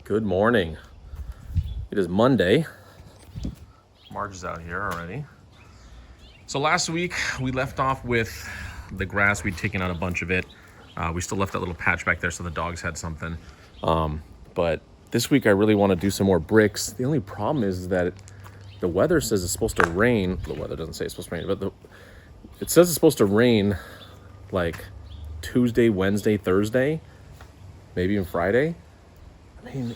Good morning. It is Monday. Marge is out here already. So last week we left off with the grass. We'd taken out a bunch of it. We still left that little patch back there so the dogs had something. But this week I really want to do some more bricks. The only problem is that the weather says it's supposed to rain. The weather doesn't say it's supposed to rain, but it says it's supposed to rain like Tuesday, Wednesday, Thursday, maybe even Friday. I mean,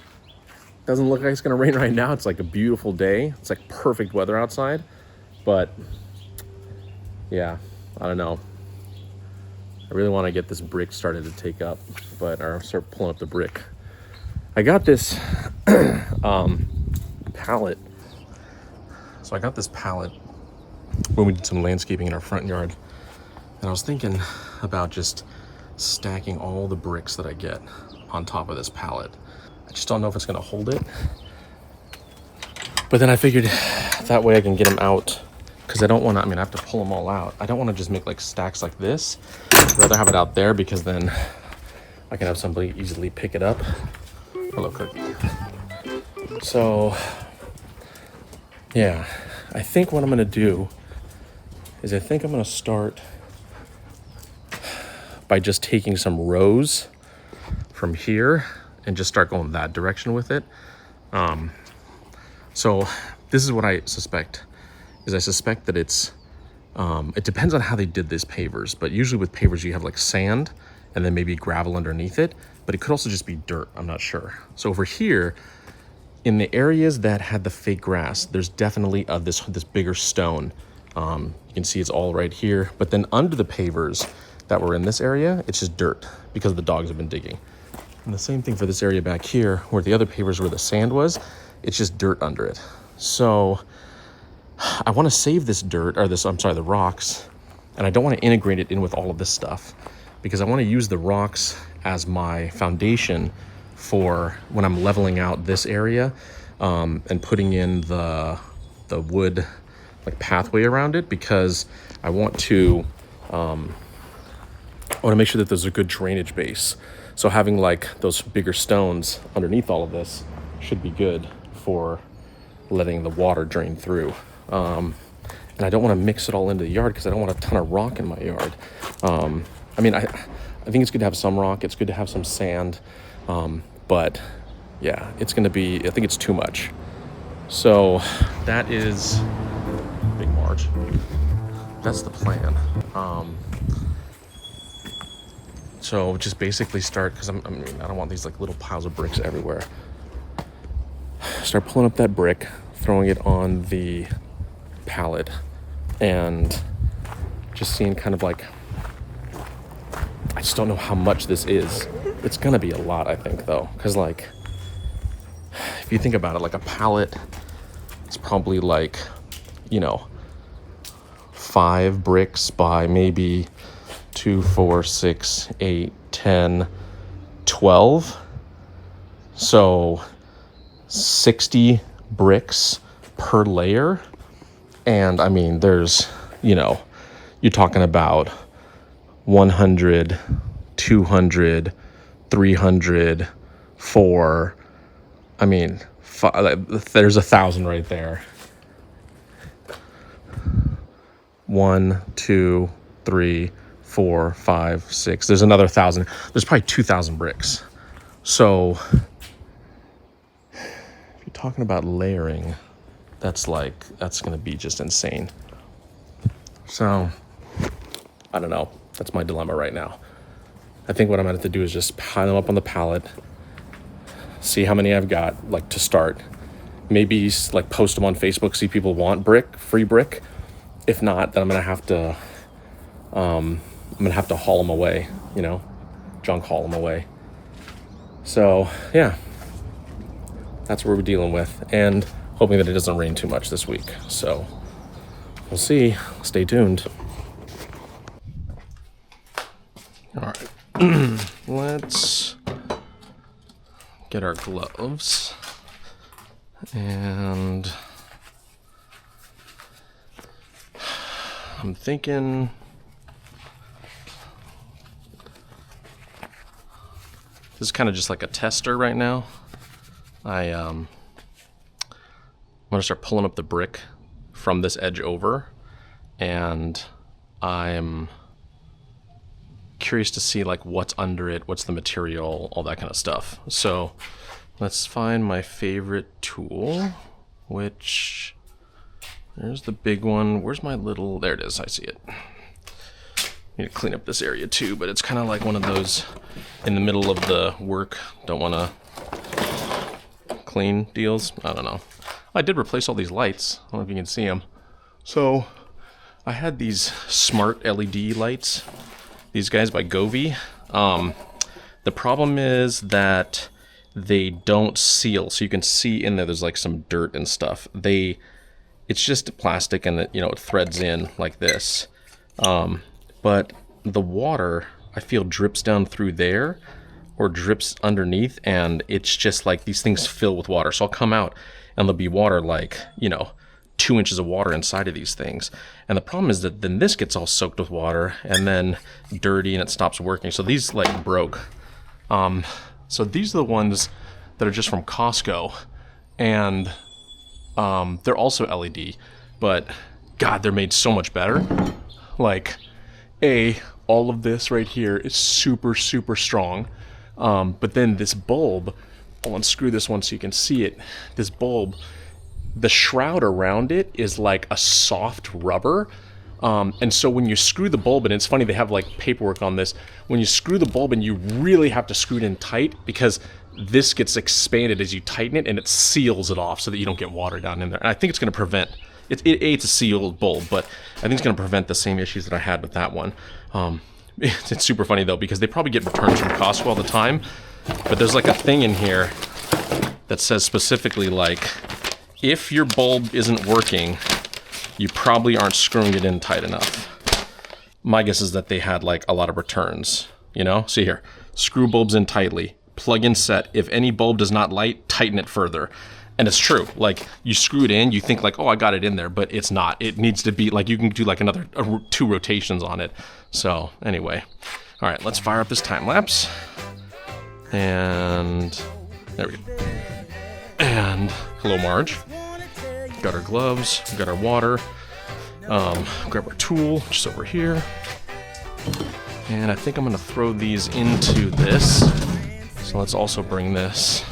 doesn't look like it's gonna rain right now. It's like a beautiful day. It's like perfect weather outside. But yeah, I don't know. I really want to get this brick started to take up, or start pulling up the brick. I got this pallet. So I got this pallet when we did some landscaping in our front yard. And I was thinking about just stacking all the bricks that I get on top of this pallet. I just don't know if it's gonna hold it. But then I figured that way I can get them out, because I don't want to, I have to pull them all out. I don't want to just make like stacks like this. I'd rather have it out there, because then I can have somebody easily pick it up. Hello, Cookie. So yeah, I think what I'm gonna do is I'm gonna start by just taking some rows from here and just start going that direction with it. So this is what I suspect, is I suspect that it's, it depends on how they did these pavers, but usually with pavers you have like sand and then maybe gravel underneath it, but it could also just be dirt, I'm not sure. So over here, in the areas that had the fake grass, there's definitely this bigger stone. You can see it's all right here, but then under the pavers that were in this area, it's just dirt because the dogs have been digging. And the same thing for this area back here, where the other pavers where the sand was, it's just dirt under it. So I want to save this dirt, or the rocks, and I don't want to integrate it in with all of this stuff, because I want to use the rocks as my foundation for when I'm leveling out this area, and putting in the wood like pathway around it, because I want to make sure that there's a good drainage base. So having like those bigger stones underneath all of this should be good for letting the water drain through. And I don't want to mix it all into the yard, because I don't want a ton of rock in my yard. I think it's good to have some rock. It's good to have some sand. But yeah, it's going to be, I think it's too much. So that is Big Marge. That's the plan. So just basically start, because I don't want these like little piles of bricks everywhere. Start pulling up that brick, throwing it on the pallet, and just seeing kind of like, I just don't know how much this is. It's gonna be a lot, I think, though, because like, if you think about it, like a pallet, it's probably like, 5 bricks by maybe 2, 4, 6, 8, 10, 12. So 60 bricks per layer. And there's, you're talking about 100, 200, 300, 4. There's 1,000 right there. 1, 2, 3, 4, 5, 6. There's another 1,000. There's probably 2,000 bricks. So if you're talking about layering, that's going to be just insane. So I don't know. That's my dilemma right now. I think what I'm going to have to do is just pile them up on the pallet, see how many I've got, like, to start. Maybe like post them on Facebook, see people want free brick. If not, then I'm going to have to haul them away, junk haul them away. So yeah, that's what we're dealing with, and hoping that it doesn't rain too much this week. So we'll see. Stay tuned. All right, let's get our gloves, and I'm thinking this is kind of just like a tester right now. I'm gonna start pulling up the brick from this edge over, and I'm curious to see like what's under it, what's the material, all that kind of stuff. So let's find my favorite tool, which, there's the big one. Where's my little, there it is, I see it. Need to clean up this area too, but it's kind of like one of those in the middle of the work, don't want to clean deals. I don't know. I did replace all these lights. I don't know if you can see them. So I had these smart LED lights, these guys by Govee. The problem is that they don't seal, so you can see in there's like some dirt and stuff. It's just plastic, and it threads in like this. But the water, I feel, drips down through there or drips underneath, and it's just like these things fill with water. So I'll come out and there'll be water, like 2 inches of water inside of these things. And the problem is that then this gets all soaked with water and then dirty, and it stops working. So these like broke. So these are the ones that are just from Costco, and they're also LED, but God, they're made so much better. Like, all of this right here is super, super strong. But then this bulb, I'll unscrew this one so you can see it. This bulb, the shroud around it is like a soft rubber. And so when you screw the bulb in, it's funny, they have like paperwork on this. When you screw the bulb in, you really have to screw it in tight, because this gets expanded as you tighten it, and it seals it off so that you don't get water down in there. And I think it's going to prevent, it's a sealed bulb, but I think it's going to prevent the same issues that I had with that one. It's super funny though, because they probably get returns from Costco all the time, but there's like a thing in here that says specifically, like, if your bulb isn't working, you probably aren't screwing it in tight enough. My guess is that they had like a lot of returns, See here, screw bulbs in tightly, plug in set. If any bulb does not light, tighten it further. And it's true. Like, you screw it in, you think like, oh, I got it in there, but it's not. It needs to be like, you can do like another 2 rotations on it. So anyway, all right, let's fire up this time lapse. And there we go. And hello, Marge. Got our gloves, got our water. Grab our tool just over here. And I think I'm gonna throw these into this. So let's also bring this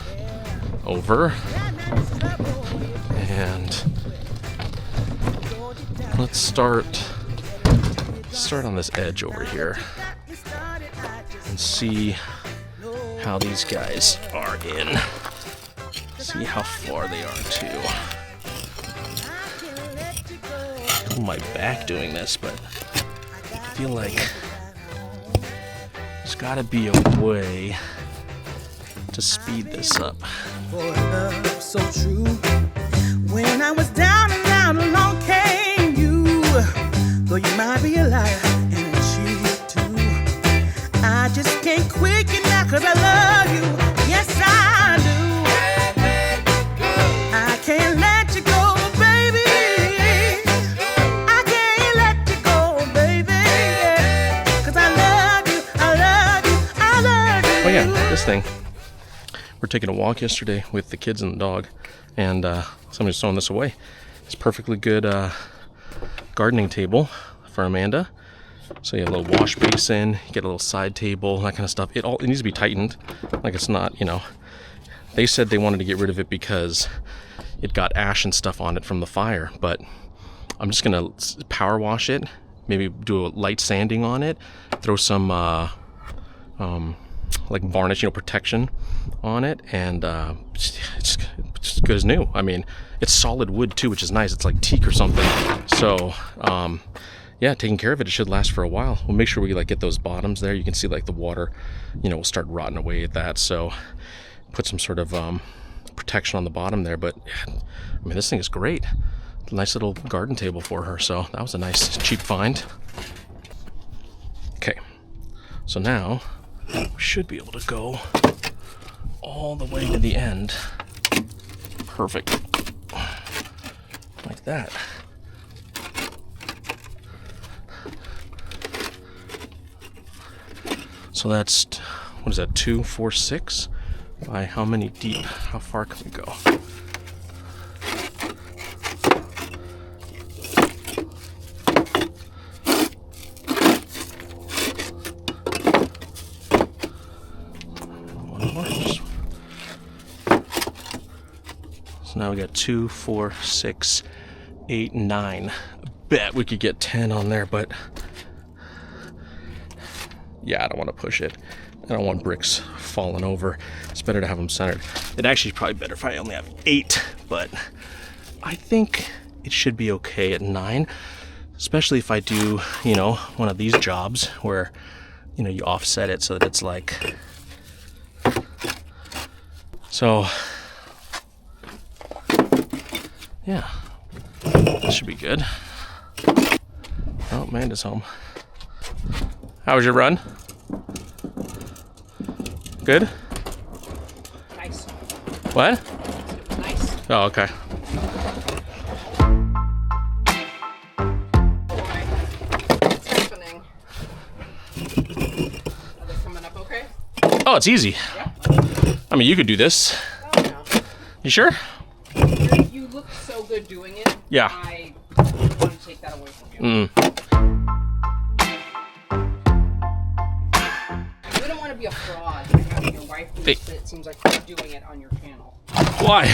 over. And let's start on this edge over here and see how these guys are in. See how far they are too. I feel my back doing this, but I feel like there's gotta be a way to speed this up. For love so true. When I was down and out, along came you. Though you might be a liar and a cheat too. I just can't quit you now, 'cause I love you. Yes, I do. I can't let you go, baby. I can't let you go, baby. 'Cause I love you, I love you, I love you. Oh yeah, this thing. We're taking a walk yesterday with the kids and the dog, and somebody's throwing this away. It's a perfectly good gardening table for Amanda. So you have a little wash basin, you get a little side table, that kind of stuff. It needs to be tightened. Like, it's not, They said they wanted to get rid of it because it got ash and stuff on it from the fire, but I'm just gonna power wash it, maybe do a light sanding on it, throw some like varnish, protection on it, and it's good as new. I mean, it's solid wood too, which is nice. It's like teak or something. So yeah, taking care of it, it should last for a while. We'll make sure we like get those bottoms there. You can see like the water, will start rotting away at that. So put some sort of protection on the bottom there. But I mean, this thing is great. Nice little garden table for her. So that was a nice cheap find. Okay, so now we should be able to go all the way to the end. Perfect. Like that. So that's, what is that, 2, 4, 6? By how many deep? How far can we go? One more. So now we got 2, 4, 6, 8, 9. I bet we could get 10 on there, but yeah, I don't want to push it. I don't want bricks falling over. It's better to have them centered. It actually is probably better if I only have 8, but I think it should be okay at 9, especially if I do, you know, one of these jobs where, you know, you offset it so that it's like, so yeah, that should be good. Oh, Amanda's home. How was your run? Good? Nice. What? Nice. Oh, okay. What's happening? Are they coming up okay? Oh, it's easy. Yeah. I mean, you could do this. Oh, no. You sure? You look so good doing it. Yeah. I want to take that away from you. You don't want to be a fraud by having your wife do this, but it seems like you're doing it on your channel. Why?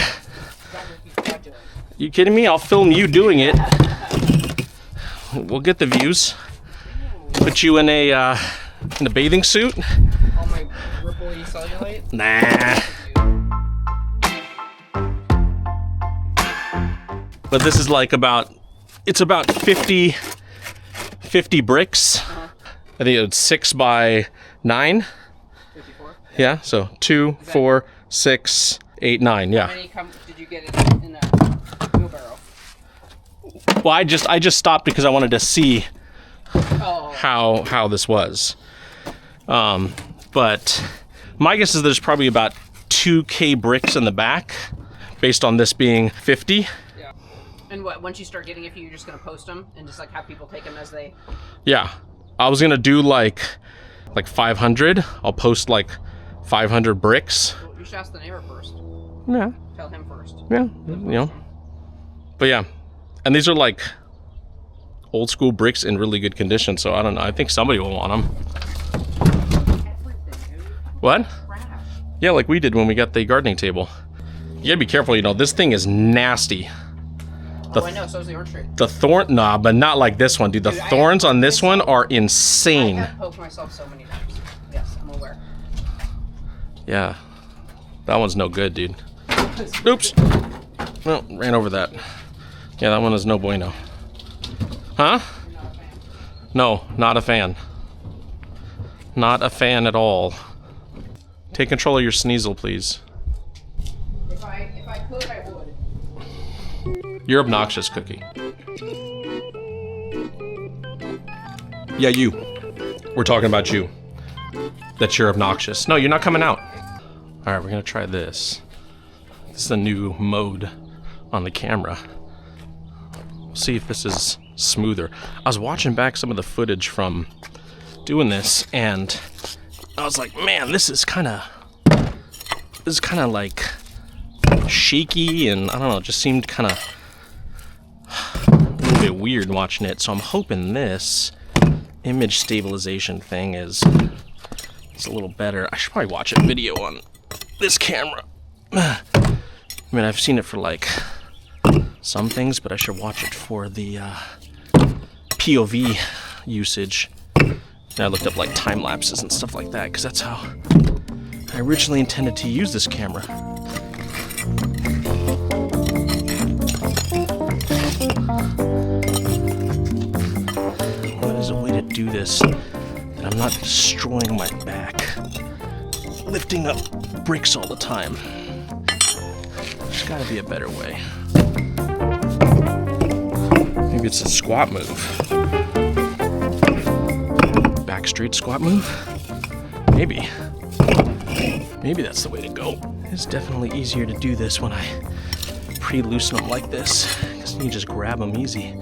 That would be fraudulent. You kidding me? I'll film you doing it. We'll get the views. Put you in a bathing suit. All my ripply cellulite. Nah. But this is like it's about 50 bricks. Uh-huh. I think it's 6 by 9. 54. Yeah, so 2, 4, 6, 8, 9. How Yeah. many did you get in a wheelbarrow? Well, I just stopped because I wanted to see Oh. how this was. But my guess is there's probably about 2K bricks in the back, based on this being 50. Yeah. And what? Once you start getting it, you're just gonna post them and just like have people take them as they. Yeah, I was gonna do like 500. I'll post like 500 bricks. Well, you should ask the neighbor first. Yeah, Tell him first. yeah, you know. But yeah, and these are like old school bricks in really good condition. So I don't know. I think somebody will want them. Everything, dude. What? Trash. Yeah, like we did when we got the gardening table. You gotta be careful. You know, this thing is nasty. Oh, I know. So is the orange tree. The thorn, nah, but not like this one, dude. The Dude, thorns on this one are I insane. have poked myself so many times. Yes, I'm aware. Yeah, that one's no good, dude. Oops. No, ran over that. Yeah, that one is no bueno. Huh? You're not a fan. No, not a fan. Not a fan at all. Take control of your sneasel, please. If I could, I would. You're obnoxious, Cookie. Yeah, you. We're talking about you. That you're obnoxious. No, you're not coming out. All right, we're gonna try this. This is a new mode on the camera. We'll see if this is smoother. I was watching back some of the footage from doing this, and I was like, man, this is kind of like shaky, and I don't know, it just seemed kind of a little bit weird watching it. So I'm hoping this image stabilization thing is a little better. I should probably watch a video on this camera. I mean, I've seen it for like some things, but I should watch it for the POV usage. And I looked up like time lapses and stuff like that, because that's how I originally intended to use this camera. What is a way to do this that I'm not destroying my back, lifting up bricks all the time? There's gotta be a better way. Maybe it's a squat move. Back straight squat move? Maybe. Maybe that's the way to go. It's definitely easier to do this when I pre-loosen them like this, because you can just grab them easy.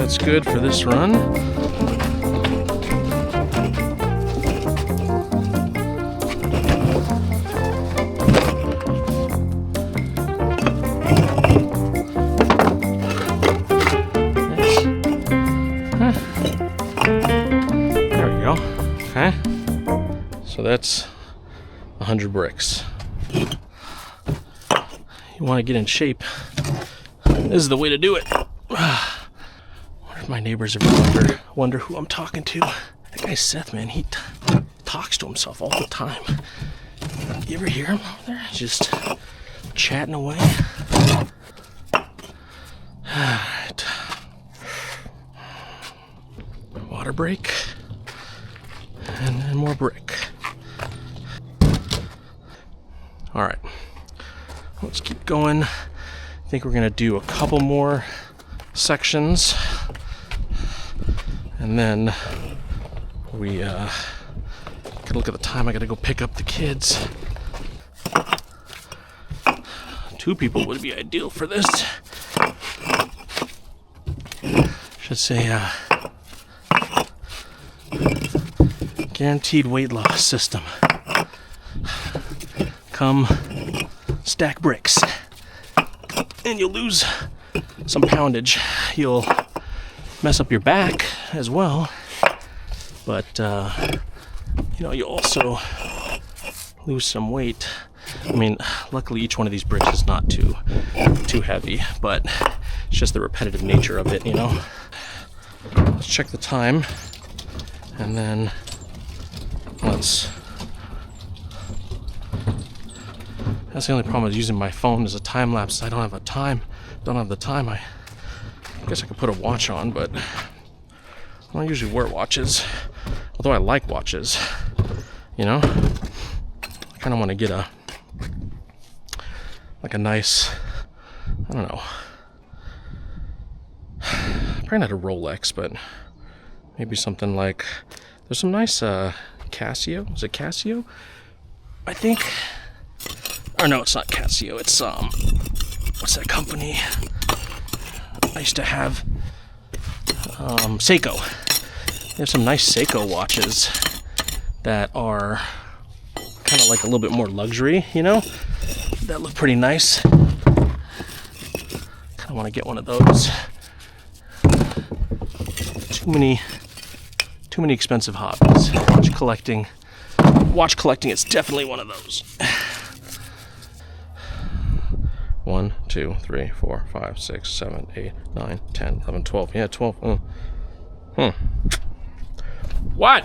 that's good for this run. There we go. Okay. So that's 100 bricks. You want to get in shape. This is the way to do it. Wonder if my neighbors ever wonder who I'm talking to. That guy Seth, man, he talks to himself all the time. You ever hear him over there? Just chatting away. Alright. Water break. And then more brick. Alright. Let's keep going. I think we're gonna do a couple more sections, and then we gotta look at the time. I gotta go pick up the kids. 2 people would be ideal for this. Should say guaranteed weight loss system. Come stack bricks and you'll lose some poundage. You'll mess up your back as well, but you know, you'll also lose some weight. I mean, luckily each one of these bricks is not too heavy, but it's just the repetitive nature of it, you know. Let's check the time, and then let's. That's the only problem with using my phone as a time lapse. I don't have the time. I guess I could put a watch on, but I don't usually wear watches. Although I like watches, you know. I kind of want to get a nice, I don't know. Probably not a Rolex, but maybe something like. There's some nice Casio. Is it Casio? I think. Or no, it's not Casio. It's what's that company? I used to have Seiko. There's some nice Seiko watches that are kind of like a little bit more luxury, you know? That look pretty nice. Kind of want to get one of those. Too many expensive hobbies. Watch collecting is definitely one of those. 1, 2, 3, 4, 5, 6, 7, 8, 9, 10, 11, 12. Yeah, 12. What?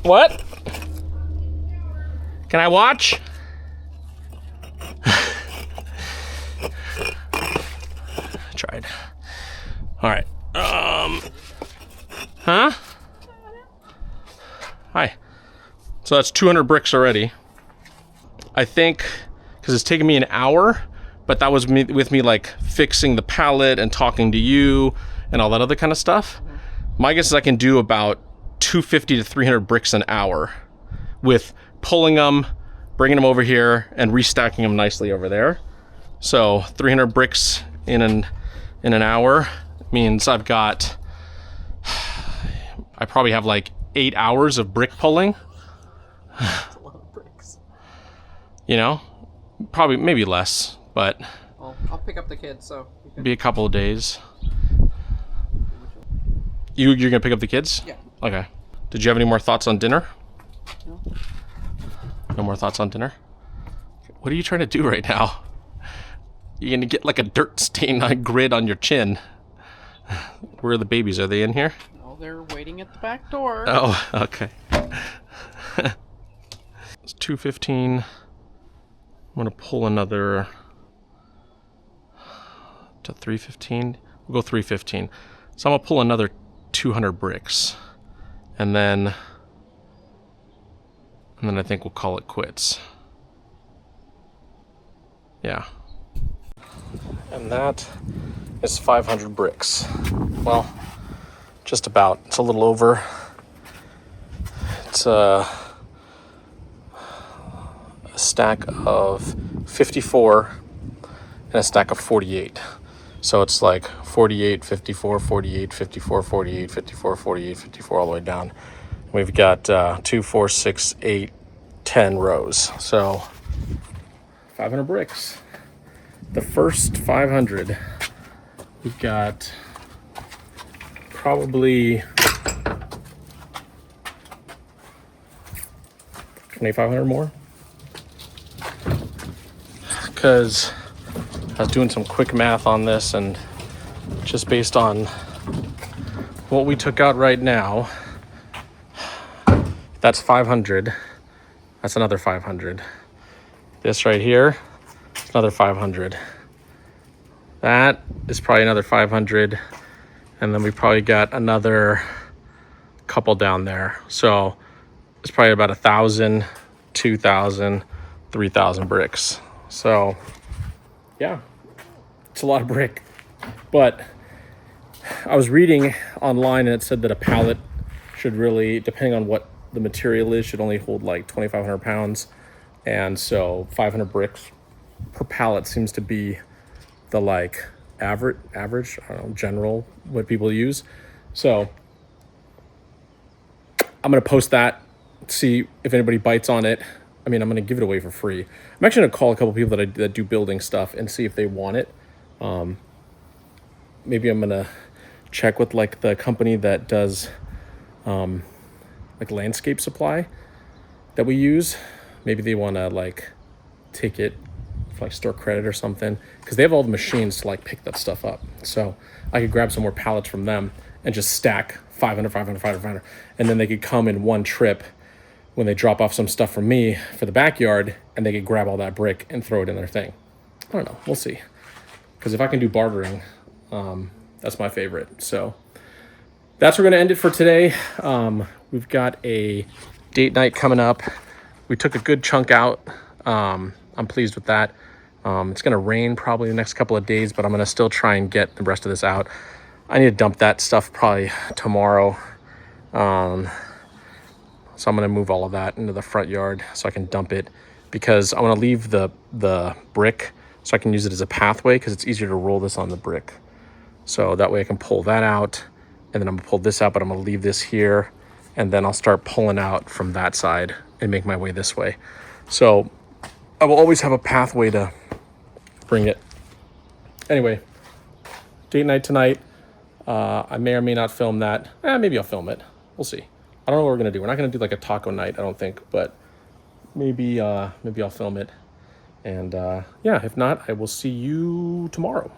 What? Can I watch? Tried. All right. Huh? Hi. So that's 200 bricks already. I think, because it's taken me an hour, but that was with me like fixing the pallet and talking to you and all that other kind of stuff. My guess is I can do about 250 to 300 bricks an hour with pulling them, bringing them over here, and restacking them nicely over there. So 300 bricks in an hour means I probably have like 8 hours of brick pulling. That's a lot of bricks. You know, probably maybe less, but Well, I'll pick up the kids, so you can... be a couple of days. You're gonna pick up the kids? Yeah. Okay. Did you have any more thoughts on dinner? No. No more thoughts on dinner? What are you trying to do right now? You're gonna get like a dirt stain on grid on your chin. Where are the babies? Are they in here? No, they're waiting at the back door. Oh, okay. It's 2:15. I'm gonna pull another to 3:15. We'll go 3:15. So I'm gonna pull another 200 bricks, and then I think we'll call it quits. Yeah. And that is 500 bricks. Well, just about. It's a little over. It's a stack of 54 and a stack of 48. So it's like 48, 54, 48, 54, 48, 54, 48, 54 all the way down. We've got 2, 4, 6, 8, 10 rows. So 500 bricks. The first 500. We've got probably 2,500 more. Because I was doing some quick math on this, and just based on what we took out right now, that's 500. That's another 500. This right here, it's another 500. That is probably another 500. And then we probably got another couple down there. So it's probably about 1,000, 2,000, 3,000 bricks. So yeah, it's a lot of brick. But I was reading online and it said that a pallet should really, depending on what the material is, should only hold like 2,500 pounds. And so 500 bricks per pallet seems to be the like average, I don't know, general, what people use. So I'm going to post that, see if anybody bites on it. I mean, I'm going to give it away for free. I'm actually going to call a couple people that do building stuff and see if they want it. Maybe I'm going to check with like the company that does like landscape supply that we use. Maybe they want to like take it for like store credit or something, because they have all the machines to like pick that stuff up. So I could grab some more pallets from them and just stack 500, 500, 500, 500. And then they could come in one trip when they drop off some stuff from me for the backyard, and they could grab all that brick and throw it in their thing. I don't know, we'll see. Because if I can do bartering, that's my favorite. So that's where we're gonna end it for today. We've got a date night coming up. We took a good chunk out. I'm pleased with that. It's gonna rain probably the next couple of days, but I'm gonna still try and get the rest of this out. I need to dump that stuff probably tomorrow. So I'm gonna move all of that into the front yard so I can dump it, because I wanna leave the brick so I can use it as a pathway, because it's easier to roll this on the brick. So that way I can pull that out, and then I'm gonna pull this out, but I'm gonna leave this here, and then I'll start pulling out from that side and make my way this way. So I will always have a pathway to bring it. Anyway, date night tonight. I may or may not film that. Maybe I'll film it. We'll see. I don't know what we're gonna do. We're not gonna do like a taco night, I don't think, but maybe I'll film it. And yeah, if not, I will see you tomorrow.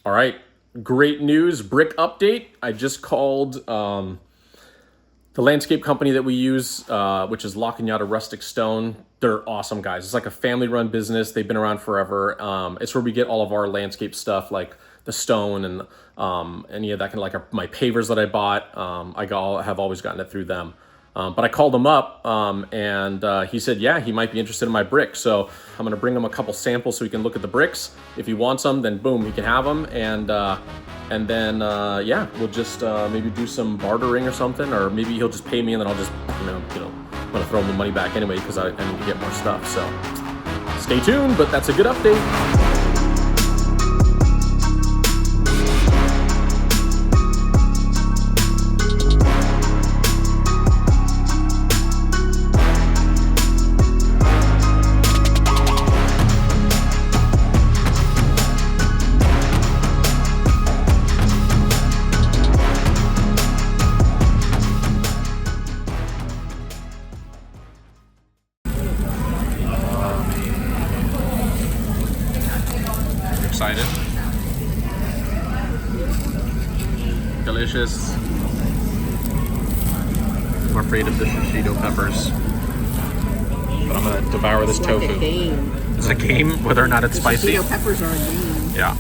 All right, great news, brick update. I just called the landscape company that we use, which is La Cañada Rustic Stone. They're awesome guys. It's like a family-run business. They've been around forever. It's where we get all of our landscape stuff, like the stone and any of that kind of like my pavers that I bought. I have always gotten it through them. But I called him up and he said, yeah, he might be interested in my brick. So I'm going to bring him a couple samples so he can look at the bricks. If he wants them, then boom, he can have them. And then, yeah, we'll just maybe do some bartering or something, or maybe he'll just pay me and then I'll just, you know, I'm going to throw him the money back anyway, because I need to get more stuff. So stay tuned, but that's a good update. Excited. Delicious. I'm afraid of the shishito peppers, but I'm gonna devour this tofu. Like a game. Is it a game whether or not it's spicy? Shishito peppers are a game. Yeah.